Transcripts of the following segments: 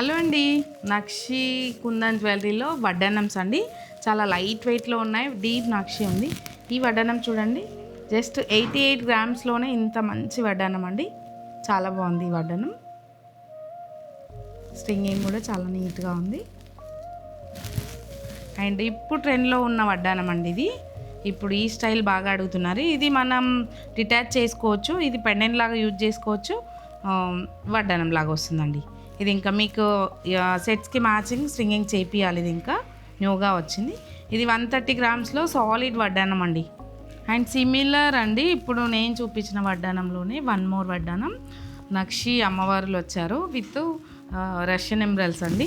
Hello అండి, నక్షి కుందన్ జ్యువెలరీలో వడ్డానమ్స్ అండి. చాలా లైట్ వెయిట్లో ఉన్నాయి. డీప్ నక్షి ఉంది. ఈ వడ్డానం చూడండి, జస్ట్ 88 గ్రామ్స్లోనే ఇంత మంచి వడ్డానం అండి. చాలా బాగుంది ఈ వడ్డానం. స్ట్రింగింగ్ కూడా చాలా నీట్గా ఉంది. అండ్ ఇప్పుడు ట్రెండ్లో ఉన్న వడ్డానం అండి ఇది. ఇప్పుడు ఈ స్టైల్ బాగా అడుగుతున్నారు. ఇది మనం డిటాచ్ చేసుకోవచ్చు, ఇది పెండెంట్ లాగా యూజ్ చేసుకోవచ్చు, వడ్డానం లాగా వస్తుందండి. ఇది ఇంకా మీకు సెట్స్కి మ్యాచింగ్ స్ట్రింగింగ్ చేపియాలి. ఇది ఇంకా న్యూగా వచ్చింది. ఇది 130 గ్రామ్స్లో సాలిడ్ వడ్డానం అండి. అండ్ సిమిలర్ అండి, ఇప్పుడు నేను చూపించిన వడ్డానంలోనే వన్ మోర్ వడ్డానం. నక్షి అమ్మవారులు వచ్చారు విత్ రష్యన్ ఎంబ్రల్స్ అండి.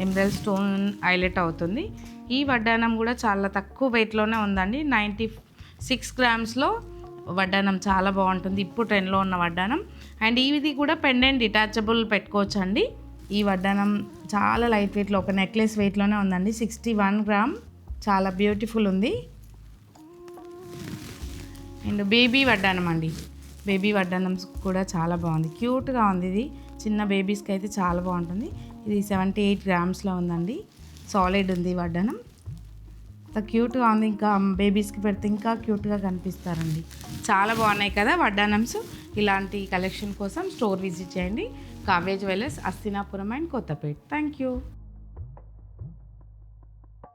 ఎంబ్రల్ స్టోన్ హైలైట్ అవుతుంది. ఈ వడ్డానం కూడా చాలా తక్కువ వెయిట్లోనే ఉందండి. 96 గ్రామ్స్లో వడ్డానం చాలా బాగుంటుంది. ఇప్పుడు ట్రెండ్లో ఉన్న వడ్డానం. అండ్ ఇది కూడా పెండెంట్ డిటాచబుల్ పెట్టుకోవచ్చు అండి. ఈ వడ్డానం చాలా లైట్ వెయిట్లో, ఒక నెక్లెస్ వెయిట్లోనే ఉందండి. 61 గ్రామ్, చాలా బ్యూటిఫుల్ ఉంది. అండ్ బేబీ వడ్డానం అండి. బేబీ వడ్డానం కూడా చాలా బాగుంది, క్యూట్గా ఉంది. ఇది చిన్న బేబీస్కి అయితే చాలా బాగుంటుంది. ఇది 78 గ్రామ్స్లో ఉందండి. సాలిడ్ ఉంది వడ్డానం. అంత క్యూట్గా ఉంది. ఇంకా బేబీస్కి పెడితే ఇంకా క్యూట్గా కనిపిస్తారండి. చాలా బాగున్నాయి కదా వడ్డానమ్స్. ఇలాంటి కలెక్షన్ కోసం స్టోర్ విజిట్ చేయండి. Kavya jewellers, Hastinapuram and Kothapet. Thank you.